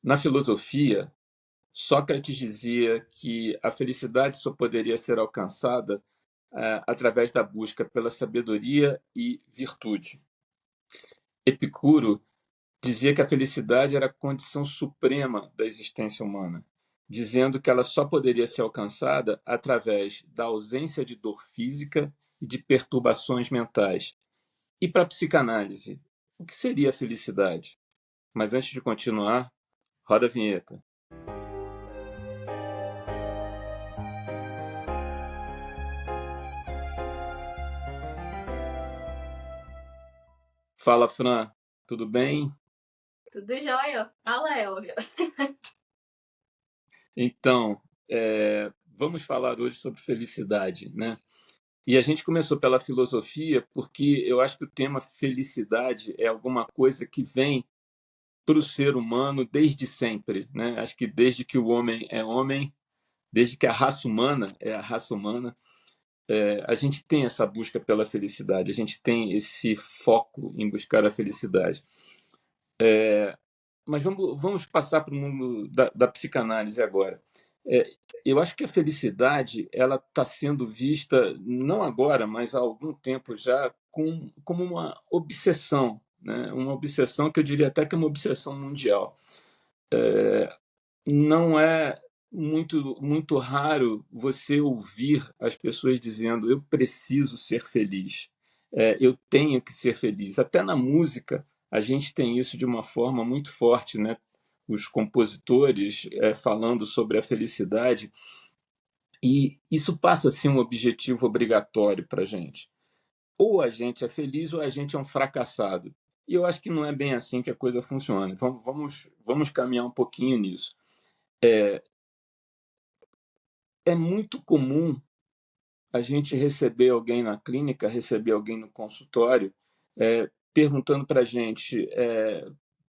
Na filosofia, Sócrates dizia que a felicidade só poderia ser alcançada através da busca pela sabedoria e virtude. Epicuro dizia que a felicidade era a condição suprema da existência humana, dizendo que ela só poderia ser alcançada através da ausência de dor física e de perturbações mentais. E para a psicanálise, o que seria a felicidade? Mas antes de continuar, roda a vinheta. Fala, Fran, tudo bem? Tudo jóia? Fala, Elvio. Então, vamos falar hoje sobre felicidade, né? E a gente começou pela filosofia porque eu acho que o tema felicidade é alguma coisa que vem para o ser humano desde sempre, né? Acho que desde que o homem é homem, desde que a raça humana é a raça humana, a gente tem essa busca pela felicidade, a gente tem esse foco em buscar a felicidade. Mas vamos passar para o mundo da psicanálise agora. É, eu acho que a felicidade ela está sendo vista não agora, mas há algum tempo já como uma obsessão, né? Uma obsessão que eu diria até que é uma obsessão mundial. Não é muito raro você ouvir as pessoas dizendo eu preciso ser feliz, eu tenho que ser feliz. Até na música a gente tem isso de uma forma muito forte, né? Os compositores falando sobre a felicidade, e isso passa a ser um objetivo obrigatório para a gente. Ou a gente é feliz ou a gente é um fracassado. E eu acho que não é bem assim que a coisa funciona. Vamos caminhar um pouquinho nisso. É muito comum a gente receber alguém na clínica, receber alguém no consultório, perguntando para a gente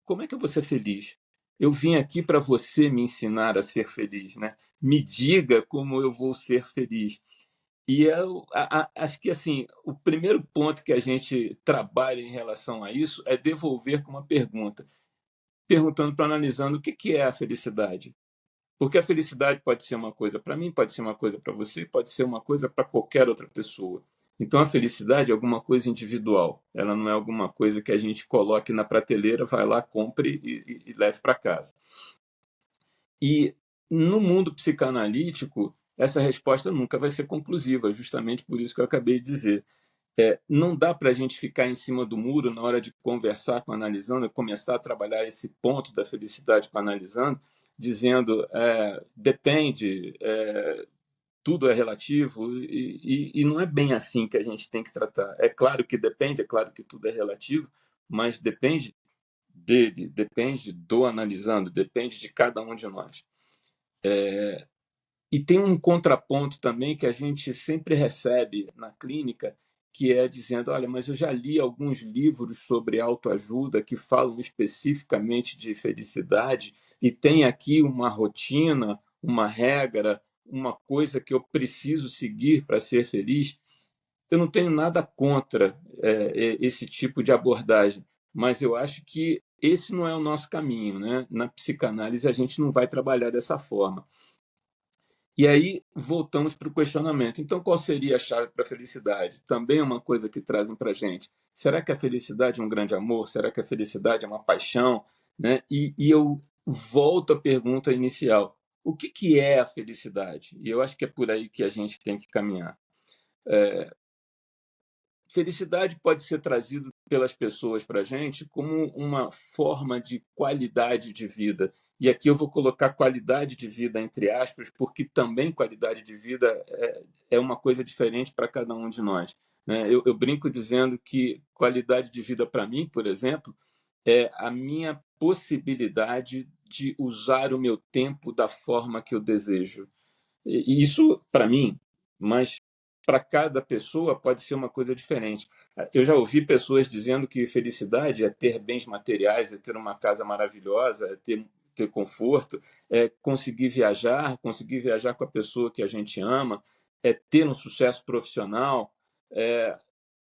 como é que eu vou ser feliz? Eu vim aqui para você me ensinar a ser feliz, né? Me diga como eu vou ser feliz. E acho que assim o primeiro ponto que a gente trabalha em relação a isso é devolver com uma pergunta, perguntando para analisando o que é a felicidade. Porque a felicidade pode ser uma coisa para mim, pode ser uma coisa para você, pode ser uma coisa para qualquer outra pessoa. Então a felicidade é alguma coisa individual. Ela não é alguma coisa que a gente coloque na prateleira, vai lá, compre e leve para casa. E no mundo psicanalítico, essa resposta nunca vai ser conclusiva, justamente por isso que eu acabei de dizer. Não dá para a gente ficar em cima do muro na hora de conversar com o analisando e começar a trabalhar esse ponto da felicidade com o analisando, dizendo depende, tudo é relativo, e não é bem assim que a gente tem que tratar. É claro que depende, é claro que tudo é relativo, mas depende dele, depende do analisando, depende de cada um de nós. E tem um contraponto também que a gente sempre recebe na clínica, que é dizendo: olha, mas eu já li alguns livros sobre autoajuda que falam especificamente de felicidade, e tem aqui uma rotina, uma regra, uma coisa que eu preciso seguir para ser feliz. Eu não tenho nada contra esse tipo de abordagem, mas eu acho que esse não é o nosso caminho, né? Na psicanálise a gente não vai trabalhar dessa forma. E aí voltamos para o questionamento. Então, qual seria a chave para a felicidade? Também é uma coisa que trazem para a gente. Será que a felicidade é um grande amor? Será que a felicidade é uma paixão? Né? E eu volto à pergunta inicial. O que é a felicidade? E eu acho que é por aí que a gente tem que caminhar. Felicidade pode ser trazido pelas pessoas para a gente como uma forma de qualidade de vida. E aqui eu vou colocar qualidade de vida entre aspas, porque também qualidade de vida é uma coisa diferente para cada um de nós. Né? Eu brinco dizendo que qualidade de vida para mim, por exemplo, é a minha possibilidade de usar o meu tempo da forma que eu desejo. E isso para mim, mas para cada pessoa pode ser uma coisa diferente. Eu já ouvi pessoas dizendo que felicidade é ter bens materiais, é ter uma casa maravilhosa, é ter conforto, é conseguir viajar com a pessoa que a gente ama, é ter um sucesso profissional, é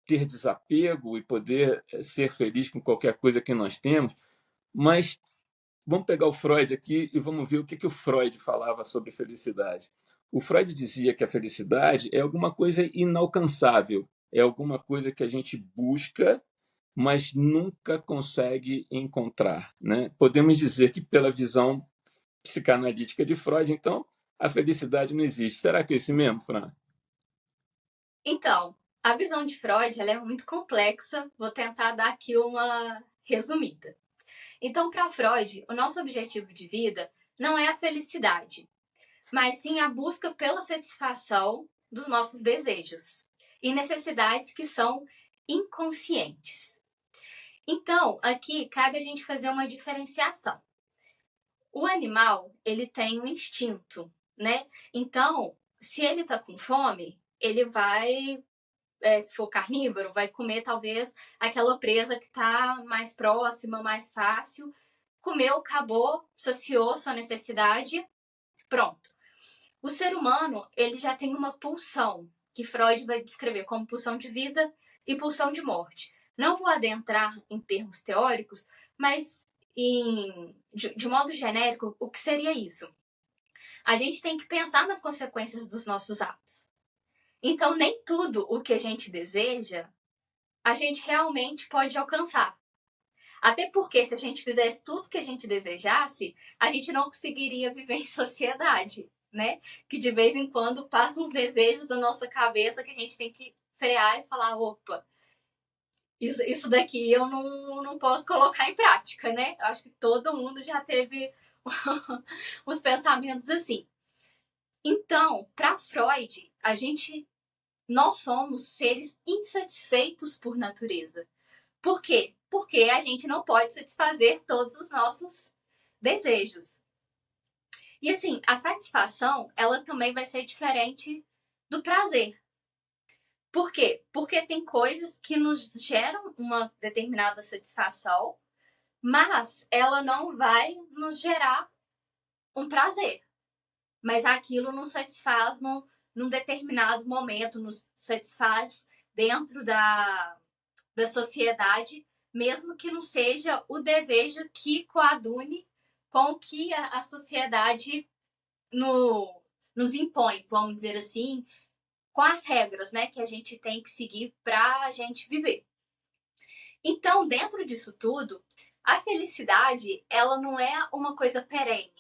ter desapego e poder ser feliz com qualquer coisa que nós temos. Mas Vamos pegar o Freud aqui e vamos ver o que o Freud falava sobre felicidade. O Freud dizia que a felicidade é alguma coisa inalcançável, é alguma coisa que a gente busca, mas nunca consegue encontrar, né? Podemos dizer que, pela visão psicanalítica de Freud, então, a felicidade não existe. Será que é isso mesmo, Fran? Então, a visão de Freud ela é muito complexa. Vou tentar dar aqui uma resumida. Então, para Freud, o nosso objetivo de vida não é a felicidade, mas sim a busca pela satisfação dos nossos desejos e necessidades que são inconscientes. Então, aqui cabe a gente fazer uma diferenciação. O animal, ele tem um instinto, né? Então, se ele tá com fome, ele vai, se for carnívoro, vai comer talvez aquela presa que tá mais próxima, mais fácil. Comeu, acabou, saciou sua necessidade, pronto. O ser humano, ele já tem uma pulsão, que Freud vai descrever como pulsão de vida e pulsão de morte. Não vou adentrar em termos teóricos, mas de modo genérico, o que seria isso? A gente tem que pensar nas consequências dos nossos atos. Então, nem tudo o que a gente deseja, a gente realmente pode alcançar. Até porque, se a gente fizesse tudo que a gente desejasse, a gente não conseguiria viver em sociedade, né? Que de vez em quando passam uns desejos da nossa cabeça que a gente tem que frear e falar: opa, isso daqui eu não posso colocar em prática, né? Acho que todo mundo já teve uns pensamentos assim. Então, para Freud, nós somos seres insatisfeitos por natureza. Por quê? Porque a gente não pode satisfazer todos os nossos desejos. E assim, a satisfação, ela também vai ser diferente do prazer. Por quê? Porque tem coisas que nos geram uma determinada satisfação, mas ela não vai nos gerar um prazer. Mas aquilo nos satisfaz num determinado momento, nos satisfaz dentro da sociedade, mesmo que não seja o desejo que coadune com o que a sociedade nos impõe, vamos dizer assim, com as regras, né, que a gente tem que seguir para a gente viver. Então, dentro disso tudo, a felicidade, ela não é uma coisa perene.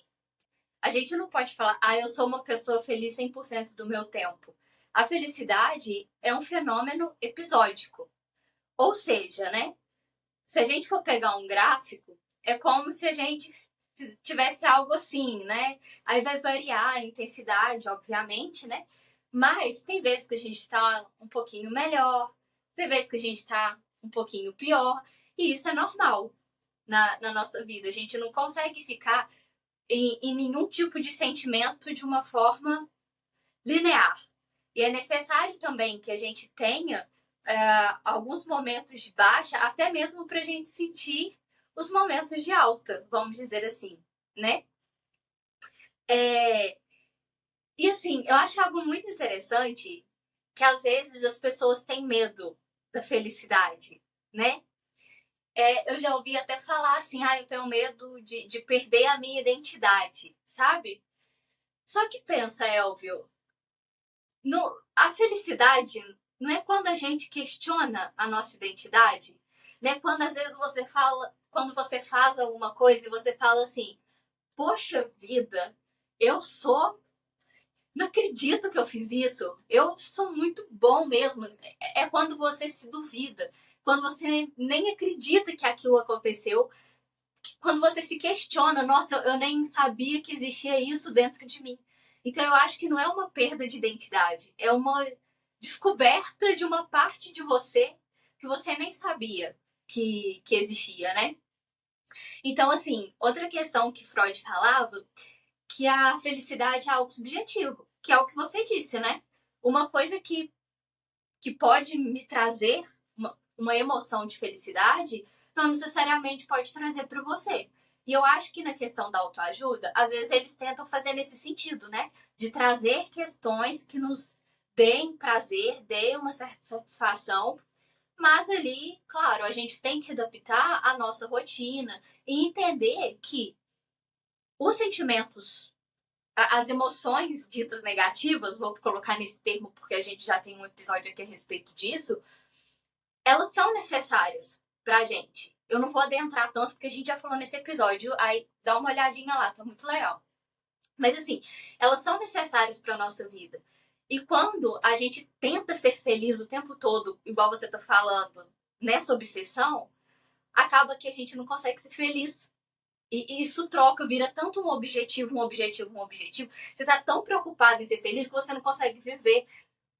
A gente não pode falar, eu sou uma pessoa feliz 100% do meu tempo. A felicidade é um fenômeno episódico. Ou seja, né, se a gente for pegar um gráfico, é como se a gente tivesse algo assim, né? Aí vai variar a intensidade, obviamente, né? Mas tem vezes que a gente está um pouquinho melhor, tem vezes que a gente está um pouquinho pior, e isso é normal na nossa vida. A gente não consegue ficar em nenhum tipo de sentimento de uma forma linear. E é necessário também que a gente tenha alguns momentos de baixa, até mesmo para a gente sentir os momentos de alta, vamos dizer assim, né? E assim, eu acho algo muito interessante que às vezes as pessoas têm medo da felicidade, né? Eu já ouvi até falar assim, eu tenho medo de perder a minha identidade, sabe? Só que pensa, Elvio, a felicidade não é quando a gente questiona a nossa identidade, né? Quando às vezes quando você faz alguma coisa e você fala assim, poxa vida, eu sou, não acredito que eu fiz isso, eu sou muito bom mesmo. É quando você se duvida, quando você nem acredita que aquilo aconteceu, quando você se questiona, nossa, eu nem sabia que existia isso dentro de mim. Então eu acho que não é uma perda de identidade, é uma descoberta de uma parte de você que você nem sabia que existia, né? Então, assim, outra questão que Freud falava, que a felicidade é algo subjetivo, que é o que você disse, né? Uma coisa que pode me trazer uma emoção de felicidade, não necessariamente pode trazer para você. E eu acho que na questão da autoajuda, às vezes eles tentam fazer nesse sentido, né? De trazer questões que nos deem prazer, deem uma certa satisfação, mas ali, claro, a gente tem que adaptar a nossa rotina e entender que os sentimentos, as emoções ditas negativas, vou colocar nesse termo porque a gente já tem um episódio aqui a respeito disso, elas são necessárias pra gente. Eu não vou adentrar tanto porque a gente já falou nesse episódio, aí dá uma olhadinha lá, tá muito legal. Mas assim, elas são necessárias pra nossa vida. E quando a gente tenta ser feliz o tempo todo, igual você tá falando, nessa obsessão, acaba que a gente não consegue ser feliz. E isso troca, vira tanto um objetivo, um objetivo, um objetivo. Você tá tão preocupado em ser feliz que você não consegue viver.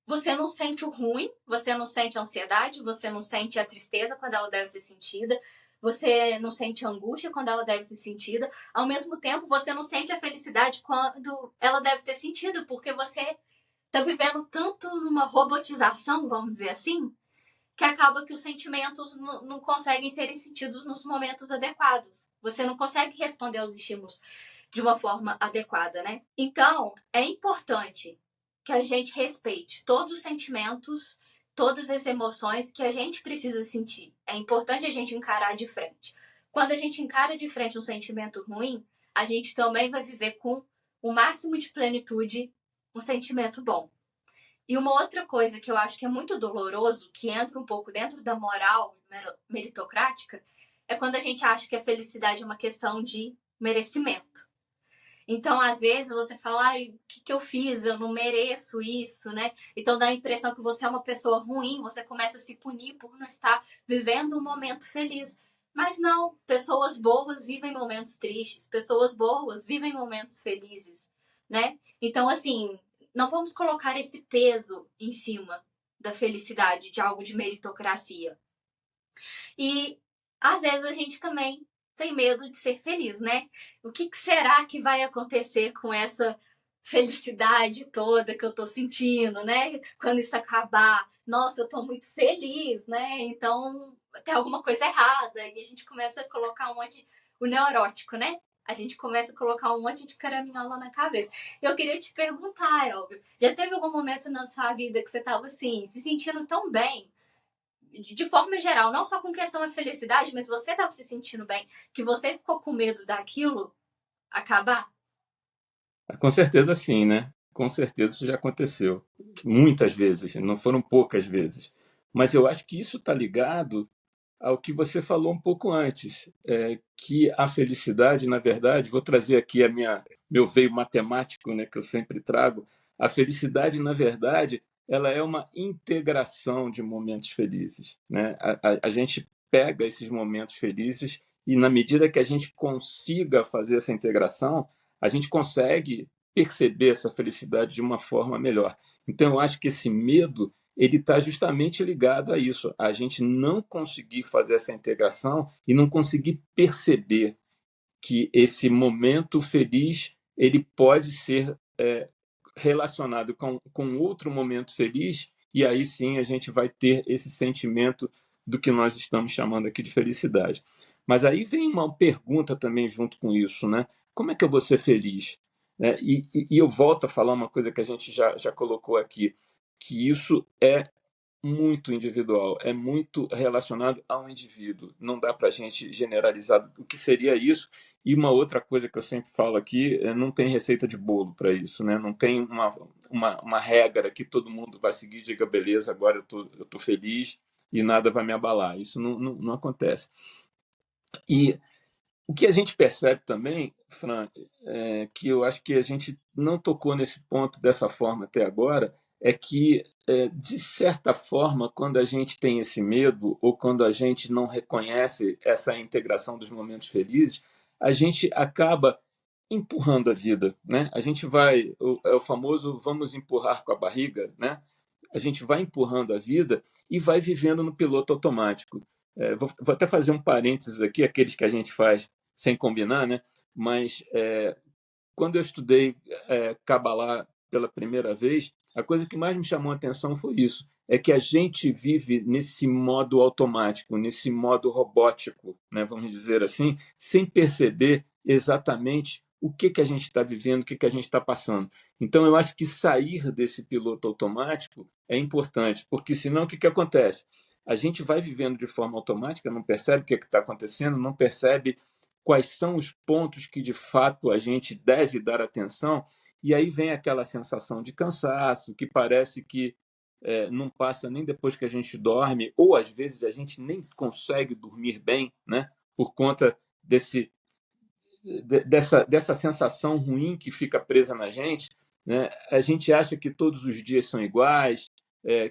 Você não sente o ruim, você não sente a ansiedade, você não sente a tristeza quando ela deve ser sentida, você não sente a angústia quando ela deve ser sentida. Ao mesmo tempo, você não sente a felicidade quando ela deve ser sentida, porque você tá vivendo tanto numa robotização, vamos dizer assim, que acaba que os sentimentos não conseguem serem sentidos nos momentos adequados. Você não consegue responder aos estímulos de uma forma adequada, né? Então, é importante que a gente respeite todos os sentimentos, todas as emoções que a gente precisa sentir. É importante a gente encarar de frente. Quando a gente encara de frente um sentimento ruim, a gente também vai viver com o máximo de plenitude um sentimento bom. E uma outra coisa que eu acho que é muito doloroso, que entra um pouco dentro da moral meritocrática, é quando a gente acha que a felicidade é uma questão de merecimento. Então, às vezes, você fala, ai, o que eu fiz? Eu não mereço isso, né? Então dá a impressão que você é uma pessoa ruim, você começa a se punir por não estar vivendo um momento feliz. Mas não, pessoas boas vivem momentos tristes, pessoas boas vivem momentos felizes, né? Então, assim, não vamos colocar esse peso em cima da felicidade, de algo de meritocracia. E às vezes a gente também tem medo de ser feliz, né? O que será que vai acontecer com essa felicidade toda que eu tô sentindo, né? Quando isso acabar, nossa, eu tô muito feliz, né? Então tem alguma coisa errada e a gente começa a colocar um monte, o neurótico, né? A gente começa a colocar um monte de caraminhola na cabeça. Eu queria te perguntar, Elvio, já teve algum momento na sua vida que você tava assim, se sentindo tão bem, de forma geral, não só com questão da felicidade, mas você estava se sentindo bem, que você ficou com medo daquilo acabar? Com certeza sim, né? Com certeza isso já aconteceu. Muitas vezes, não foram poucas vezes. Mas eu acho que isso está ligado ao que você falou um pouco antes, que a felicidade, na verdade, vou trazer aqui meu veio matemático, né, que eu sempre trago. A felicidade, na verdade, ela é uma integração de momentos felizes, né? A gente pega esses momentos felizes e, na medida que a gente consiga fazer essa integração, a gente consegue perceber essa felicidade de uma forma melhor. Então, eu acho que esse medo ele está justamente ligado a isso, a gente não conseguir fazer essa integração e não conseguir perceber que esse momento feliz ele pode ser relacionado com outro momento feliz e aí sim a gente vai ter esse sentimento do que nós estamos chamando aqui de felicidade. Mas aí vem uma pergunta também junto com isso, né? Como é que eu vou ser feliz? E eu volto a falar uma coisa que a gente já colocou aqui, que isso é muito individual, é muito relacionado ao indivíduo. Não dá para a gente generalizar o que seria isso. E uma outra coisa que eu sempre falo aqui, não tem receita de bolo para isso, né? Não tem uma regra que todo mundo vai seguir e diga, beleza, agora eu tô feliz e nada vai me abalar. Isso não acontece. E o que a gente percebe também, Fran, que eu acho que a gente não tocou nesse ponto dessa forma até agora, é que, de certa forma, quando a gente tem esse medo ou quando a gente não reconhece essa integração dos momentos felizes, a gente acaba empurrando a vida, né? A gente vai, é o famoso vamos empurrar com a barriga, né? A gente vai empurrando a vida e vai vivendo no piloto automático. Vou até fazer um parênteses aqui, aqueles que a gente faz sem combinar, né? Mas quando eu estudei Kabbalah pela primeira vez, a coisa que mais me chamou a atenção foi isso, é que a gente vive nesse modo automático, nesse modo robótico, né, vamos dizer assim, sem perceber exatamente o que a gente está vivendo, o que a gente está passando. Então, eu acho que sair desse piloto automático é importante, porque senão o que acontece? A gente vai vivendo de forma automática, não percebe o que está acontecendo, não percebe quais são os pontos que de fato a gente deve dar atenção, e aí vem aquela sensação de cansaço, que parece que não passa nem depois que a gente dorme, ou às vezes a gente nem consegue dormir bem, né? Por conta dessa sensação ruim que fica presa na gente, né? A gente acha que todos os dias são iguais,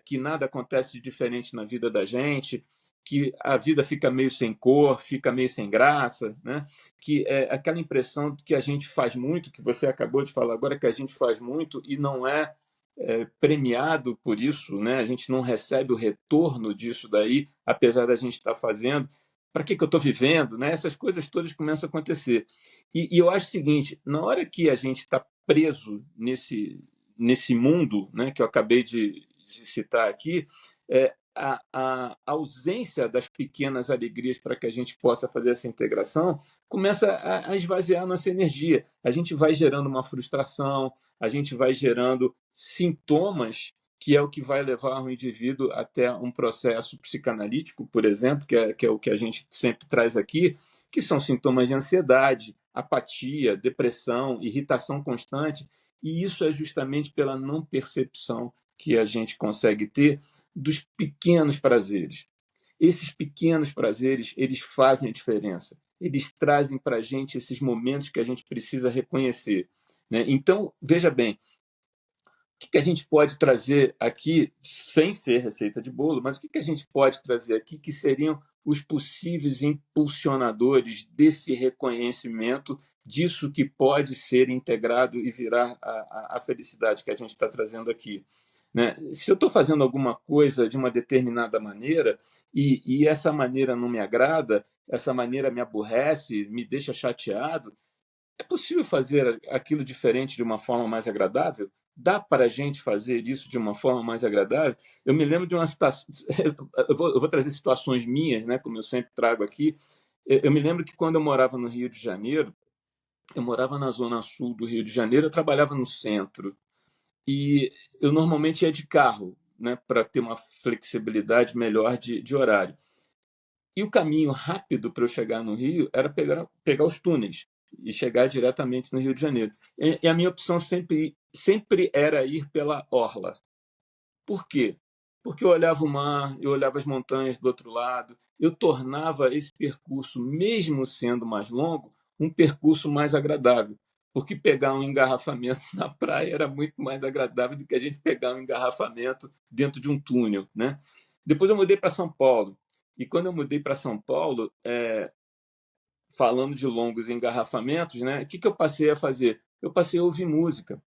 que nada acontece de diferente na vida da gente, que a vida fica meio sem cor, fica meio sem graça, né? Que é aquela impressão de que a gente faz muito, que você acabou de falar agora, que a gente faz muito e não premiado por isso, né? A gente não recebe o retorno disso daí, apesar da gente estar fazendo. Para que eu estou vivendo? Né? Essas coisas todas começam a acontecer. E eu acho o seguinte: na hora que a gente está preso nesse mundo, né, que eu acabei de citar aqui, a ausência das pequenas alegrias para que a gente possa fazer essa integração começa a esvaziar nossa energia. A gente vai gerando uma frustração, a gente vai gerando sintomas que é o que vai levar o indivíduo até um processo psicanalítico, por exemplo, que é o que a gente sempre traz aqui, que são sintomas de ansiedade, apatia, depressão, irritação constante, e isso é justamente pela não percepção que a gente consegue ter dos pequenos prazeres. Esses pequenos prazeres, eles fazem a diferença. Eles trazem para a gente esses momentos que a gente precisa reconhecer. Né? Então, veja bem, o que a gente pode trazer aqui, sem ser receita de bolo, mas o que a gente pode trazer aqui que seriam os possíveis impulsionadores desse reconhecimento, disso que pode ser integrado e virar a felicidade que a gente está trazendo aqui. Né? Se eu estou fazendo alguma coisa de uma determinada maneira e essa maneira não me agrada, essa maneira me aborrece, me deixa chateado, é possível fazer aquilo diferente de uma forma mais agradável? Dá para a gente fazer isso de uma forma mais agradável? Eu me lembro de uma situação. Eu vou trazer situações minhas, né, como eu sempre trago aqui. Eu me lembro que quando eu morava no Rio de Janeiro, eu morava na zona sul do Rio de Janeiro, eu trabalhava no centro. E eu normalmente ia de carro, né, para ter uma flexibilidade melhor de horário. E o caminho rápido para eu chegar no Rio era pegar os túneis e chegar diretamente no Rio de Janeiro. E a minha opção sempre era ir pela orla. Por quê? Porque eu olhava o mar, eu olhava as montanhas do outro lado, eu tornava esse percurso, mesmo sendo mais longo, um percurso mais agradável. Porque pegar um engarrafamento na praia era muito mais agradável do que a gente pegar um engarrafamento dentro de um túnel. Né? Depois eu mudei para São Paulo. E quando eu mudei para São Paulo, falando de longos engarrafamentos, né, o que eu passei a fazer? Eu passei a ouvir música.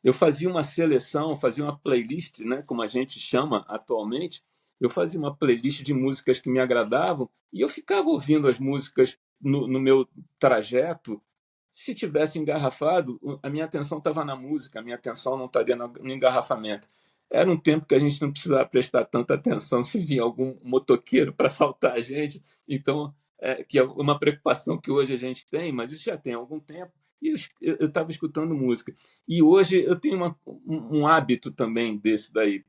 Eu fazia uma seleção, fazia uma playlist, né, como a gente chama atualmente. Eu fazia uma playlist de músicas que me agradavam e eu ficava ouvindo as músicas no meu trajeto. Se tivesse engarrafado, a minha atenção estava na música, a minha atenção não estaria no engarrafamento. Era um tempo que a gente não precisava prestar tanta atenção se vinha algum motoqueiro para assaltar a gente. Então, que é uma preocupação que hoje a gente tem, mas isso já tem algum tempo. E eu estava escutando música. E hoje eu tenho um hábito também desse daí,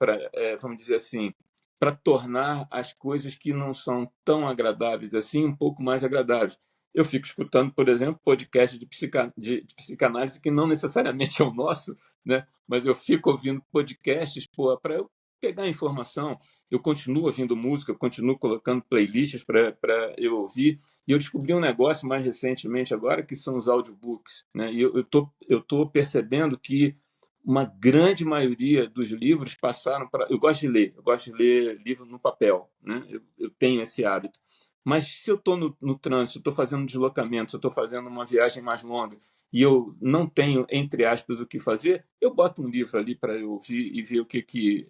vamos dizer assim, para tornar as coisas que não são tão agradáveis assim um pouco mais agradáveis. Eu fico escutando, por exemplo, podcast de psicanálise que não necessariamente é o nosso, né? Mas eu fico ouvindo podcasts para eu pegar informação. Eu continuo ouvindo música, eu continuo colocando playlists para eu ouvir. E eu descobri um negócio mais recentemente agora, que são os audiobooks. Né? E eu tô percebendo que uma grande maioria dos livros passaram para... Eu gosto de ler livro no papel. Né? Eu tenho esse hábito. Mas se eu estou no trânsito, estou fazendo um deslocamento, se eu estou fazendo uma viagem mais longa e eu não tenho, entre aspas, o que fazer, eu boto um livro ali para eu ouvir e ver o que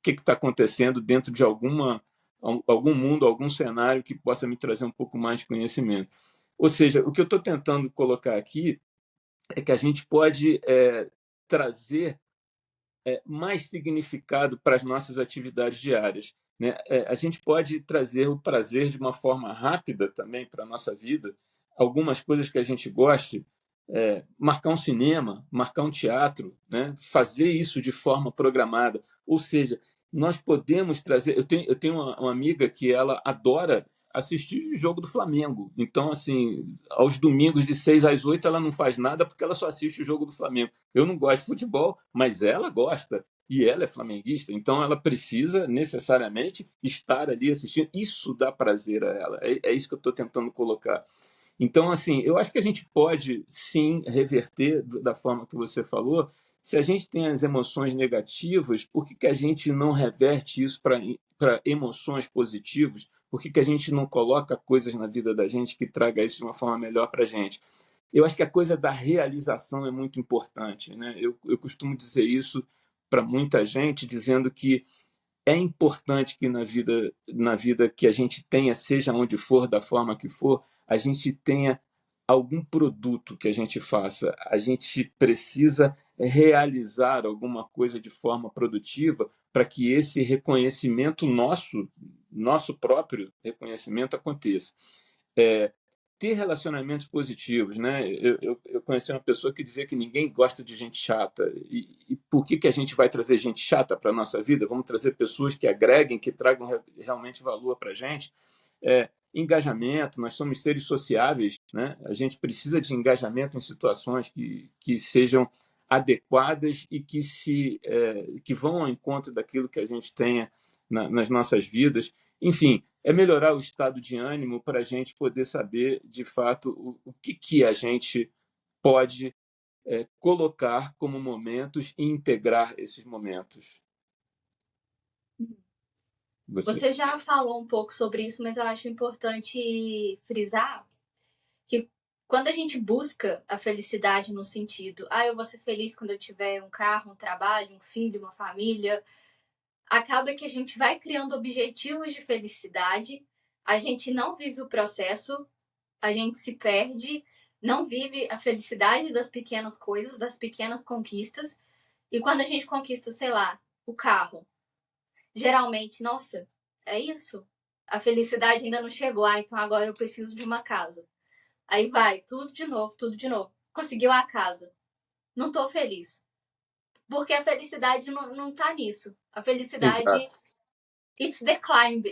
está acontecendo dentro de algum mundo, algum cenário que possa me trazer um pouco mais de conhecimento. Ou seja, o que eu estou tentando colocar aqui é que a gente pode trazer mais significado para as nossas atividades diárias. Né? A gente pode trazer o prazer de uma forma rápida também para a nossa vida, algumas coisas que a gente goste, marcar um cinema, marcar um teatro, né? Fazer isso de forma programada. Ou seja, nós podemos trazer. Eu tenho uma amiga que ela adora assistir jogo do Flamengo. Então, assim, aos domingos de 6 às 8 ela não faz nada porque ela só assiste o jogo do Flamengo. Eu não gosto de futebol, mas ela gosta. E ela é flamenguista, então ela precisa necessariamente estar ali assistindo. Isso dá prazer a ela. É isso que eu estou tentando colocar. Então, assim, eu acho que a gente pode sim reverter da forma que você falou. Se a gente tem as emoções negativas, por que a gente não reverte isso para emoções positivas? Por que a gente não coloca coisas na vida da gente que traga isso de uma forma melhor para a gente? Eu acho que a coisa da realização é muito importante, né? Eu costumo dizer isso para muita gente, dizendo que é importante que na vida que a gente tenha, seja onde for, da forma que for, a gente tenha algum produto que a gente faça. A gente precisa realizar alguma coisa de forma produtiva para que esse reconhecimento nosso próprio reconhecimento aconteça. É, ter relacionamentos positivos, né? Eu conheci uma pessoa que dizia que ninguém gosta de gente chata. E por que a gente vai trazer gente chata para a nossa vida? Vamos trazer pessoas que agreguem, que tragam realmente valor para a gente. Engajamento, nós somos seres sociáveis, né? A gente precisa de engajamento em situações que sejam adequadas e que vão ao encontro daquilo que a gente tenha nas nossas vidas. Enfim, é melhorar o estado de ânimo para a gente poder saber, de fato, o que a gente pode colocar como momentos e integrar esses momentos. Você. Você já falou um pouco sobre isso, mas eu acho importante frisar que quando a gente busca a felicidade no sentido, eu vou ser feliz quando eu tiver um carro, um trabalho, um filho, uma família, acaba que a gente vai criando objetivos de felicidade, a gente não vive o processo, a gente se perde, não vive a felicidade das pequenas coisas, das pequenas conquistas, e quando a gente conquista, sei lá, o carro, geralmente, nossa, é isso? A felicidade ainda não chegou, então agora eu preciso de uma casa. Aí vai, tudo de novo, tudo de novo. Conseguiu a casa. Não tô feliz. Porque a felicidade não tá nisso. A felicidade, Exato. it's the climb.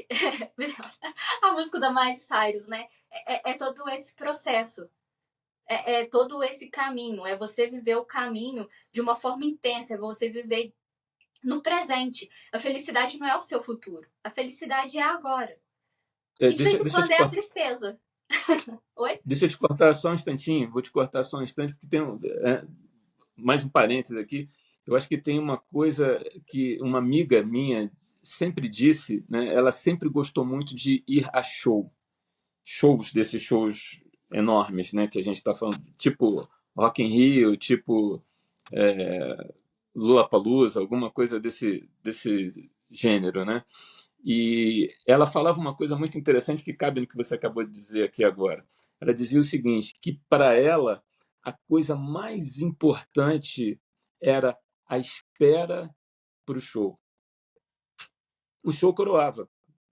A música da Miley Cyrus, né? É todo esse processo. É todo esse caminho. É você viver o caminho de uma forma intensa. É você viver no presente. A felicidade não é o seu futuro. A felicidade é agora. E de vez em Deixa eu quando te é a cortar. tristeza. Oi? Deixa eu te cortar só um instantinho, vou te cortar só um instante, porque tem mais um parênteses aqui. Eu acho que tem uma coisa que uma amiga minha sempre disse, né? Ela sempre gostou muito de ir a shows desses shows enormes, né? Que a gente está falando, tipo Rock in Rio, tipo Lollapalooza, alguma coisa desse gênero, né? E ela falava uma coisa muito interessante que cabe no que você acabou de dizer aqui agora. Ela dizia o seguinte, que para ela a coisa mais importante era a espera para o show. O show coroava,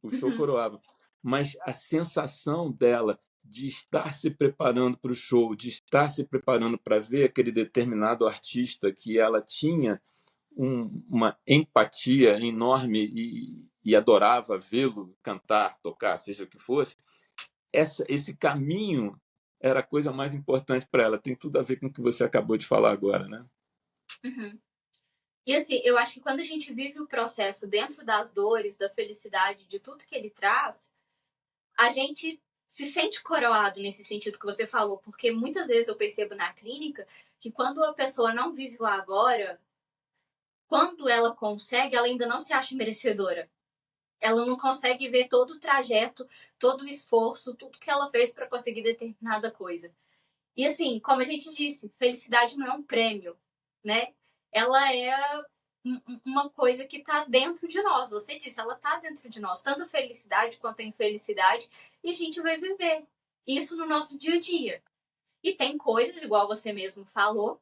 o show Uhum. coroava, mas a sensação dela de estar se preparando para o show, de estar se preparando para ver aquele determinado artista que ela tinha uma empatia enorme e adorava vê-lo cantar, tocar, seja o que fosse, esse caminho era a coisa mais importante para ela. Tem tudo a ver com o que você acabou de falar agora, né? Uhum. E assim, eu acho que quando a gente vive o processo dentro das dores, da felicidade, de tudo que ele traz, a gente se sente coroado nesse sentido que você falou, porque muitas vezes eu percebo na clínica que quando a pessoa não vive o agora, quando ela consegue, ela ainda não se acha merecedora. Ela não consegue ver todo o trajeto, todo o esforço, tudo que ela fez para conseguir determinada coisa. E assim, como a gente disse, felicidade não é um prêmio, né? Ela é uma coisa que está dentro de nós. Você disse, ela está dentro de nós, tanto a felicidade quanto a infelicidade, e a gente vai viver isso no nosso dia a dia. E tem coisas, igual você mesmo falou,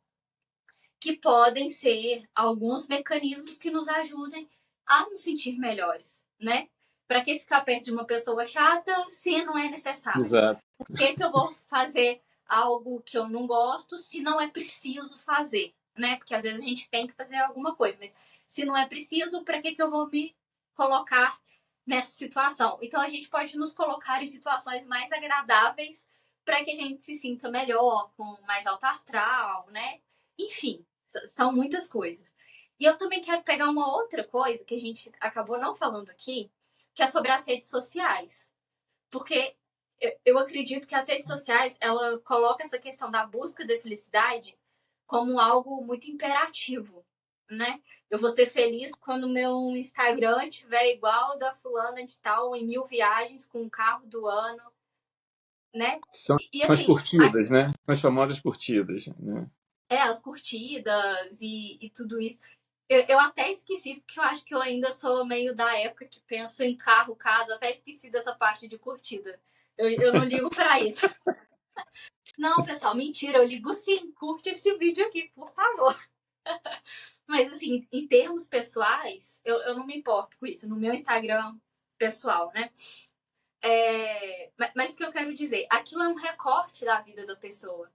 que podem ser alguns mecanismos que nos ajudem a nos sentir melhores, né? Para que ficar perto de uma pessoa chata se não é necessário? Exato. Por que eu vou fazer algo que eu não gosto se não é preciso fazer, né? Porque às vezes a gente tem que fazer alguma coisa, mas se não é preciso, para que eu vou me colocar nessa situação. Então a gente pode nos colocar em situações mais agradáveis para que a gente se sinta melhor, com mais alto astral, né? Enfim, são muitas coisas. E eu também quero pegar uma outra coisa que a gente acabou não falando aqui, que é sobre as redes sociais. Porque eu acredito que as redes sociais, ela coloca essa questão da busca da felicidade como algo muito imperativo, né? Eu vou ser feliz quando o meu Instagram tiver igual da fulana de tal em 1000 viagens com o carro do ano, né? São E as assim, curtidas, né? As famosas curtidas, né? as curtidas e tudo isso. Eu até esqueci, porque eu acho que eu ainda sou meio da época que pensa em carro, casa. Eu até esqueci dessa parte de curtida. Eu não ligo pra isso. Não, pessoal, mentira. Eu ligo sim. Curte esse vídeo aqui, por favor. Mas, assim, em termos pessoais, eu não me importo com isso. No meu Instagram pessoal, né? Mas o que eu quero dizer? Aquilo é um recorte da vida da pessoa.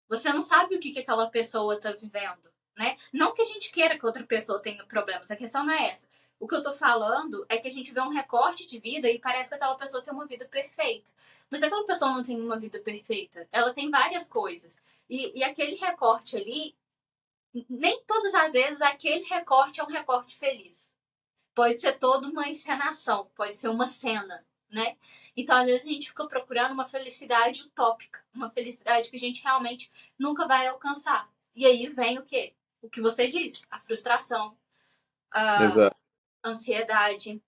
Você não sabe o que aquela pessoa tá vivendo, né? Não que a gente queira que outra pessoa tenha problemas. A questão não é essa. O que eu tô falando é que a gente vê um recorte de vida e parece que aquela pessoa tem uma vida perfeita. Mas aquela pessoa não tem uma vida perfeita. Ela tem várias coisas. E aquele recorte ali, nem todas as vezes aquele recorte é um recorte feliz. Pode ser toda uma encenação, pode ser uma cena, né? Então, às vezes, a gente fica procurando uma felicidade utópica, uma felicidade que a gente realmente nunca vai alcançar. E aí vem o quê? O que você disse, a frustração, a Exato. ansiedade,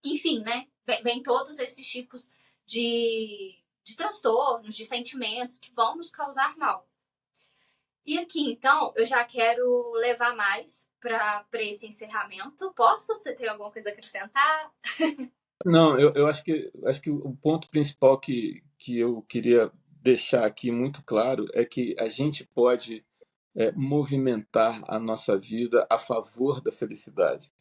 enfim, né? Vem todos esses tipos de transtornos, de sentimentos que vão nos causar mal. E aqui, então, eu já quero levar mais para esse encerramento. Posso? Você tem alguma coisa a acrescentar? Não, eu acho que o ponto principal que eu queria deixar aqui muito claro é que a gente pode movimentar a nossa vida a favor da felicidade.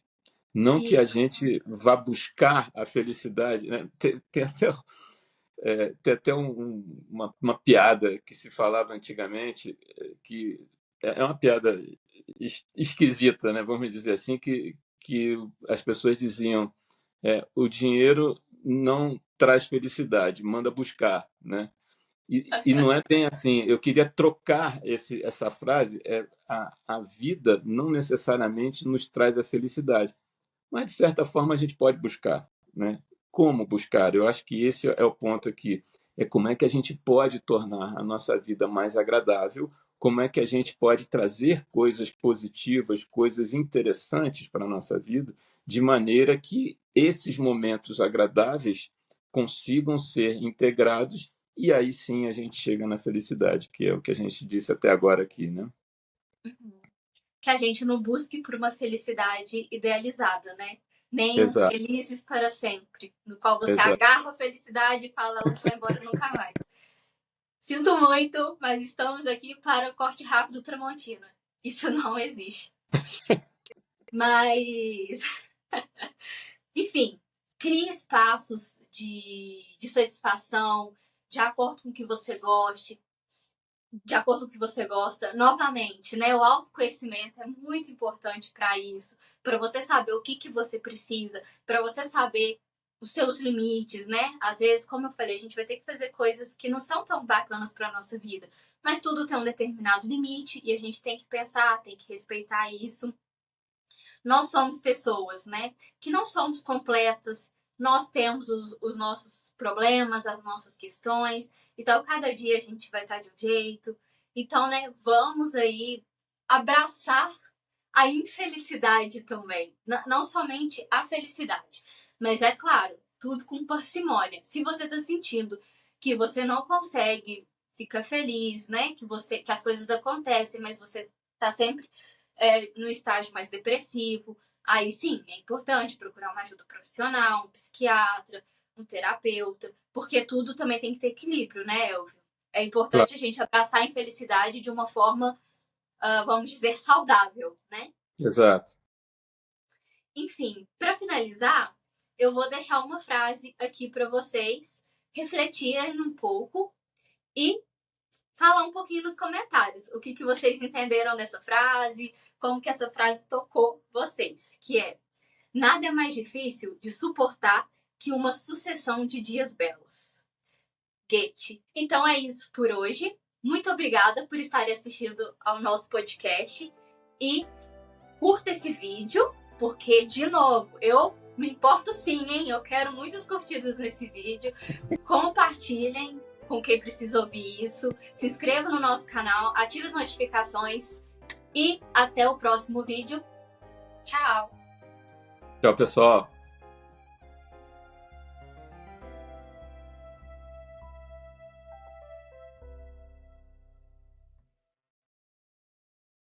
Não que a Isso. gente vá buscar a felicidade, né? Tem até uma piada que se falava antigamente, que é uma piada esquisita, né? Vamos dizer assim, que as pessoas diziam: o dinheiro não traz felicidade, manda buscar, né? E não é bem assim. Eu queria trocar essa frase. A vida não necessariamente nos traz a felicidade, mas de certa forma a gente pode buscar, né? Como buscar? Eu acho que esse é o ponto aqui. É como é que a gente pode tornar a nossa vida mais agradável, como é que a gente pode trazer coisas positivas, coisas interessantes para a nossa vida, de maneira que esses momentos agradáveis consigam ser integrados e aí sim a gente chega na felicidade, que é o que a gente disse até agora aqui, né? Que a gente não busque por uma felicidade idealizada, né? Nem um Exato, felizes para sempre, no qual você exato. agarra a felicidade e fala, ela vai embora nunca mais. Sinto muito, mas estamos aqui para o corte rápido Tramontina. Isso não existe. Mas, enfim, crie espaços de satisfação, de acordo com o que você goste, de acordo com o que você gosta. Novamente, né? O autoconhecimento é muito importante para isso, para você saber o que você precisa, para você saber os seus limites, né? Às vezes, como eu falei, a gente vai ter que fazer coisas que não são tão bacanas para nossa vida, mas tudo tem um determinado limite e a gente tem que pensar, tem que respeitar isso. Nós somos pessoas, né? Que não somos completas. Nós temos os nossos problemas, as nossas questões. Então, cada dia a gente vai estar de um jeito. Então, né, vamos aí abraçar a infelicidade também. Não somente a felicidade. Mas é claro, tudo com parcimônia. Se você está sentindo que você não consegue ficar feliz, né? Que as coisas acontecem, mas você está sempre no estágio mais depressivo, aí sim, é importante procurar uma ajuda profissional, um psiquiatra, um terapeuta, porque tudo também tem que ter equilíbrio, né, Elvio? É Claro, importante a gente abraçar a infelicidade de uma forma, vamos dizer, saudável, né? exato. Enfim, para finalizar, eu vou deixar uma frase aqui para vocês refletirem um pouco e falar um pouquinho nos comentários o que vocês entenderam dessa frase, como que essa frase tocou vocês, que é: Nada é mais difícil de suportar que uma sucessão de dias belos. Goethe. Então é isso por hoje. Muito obrigada por estarem assistindo ao nosso podcast e curta esse vídeo, porque, de novo, eu me importo sim, hein? Eu quero muitas curtidas nesse vídeo. Compartilhem com quem precisa ouvir isso. Se inscreva no nosso canal, ative as notificações e até o próximo vídeo. Tchau! Tchau, pessoal.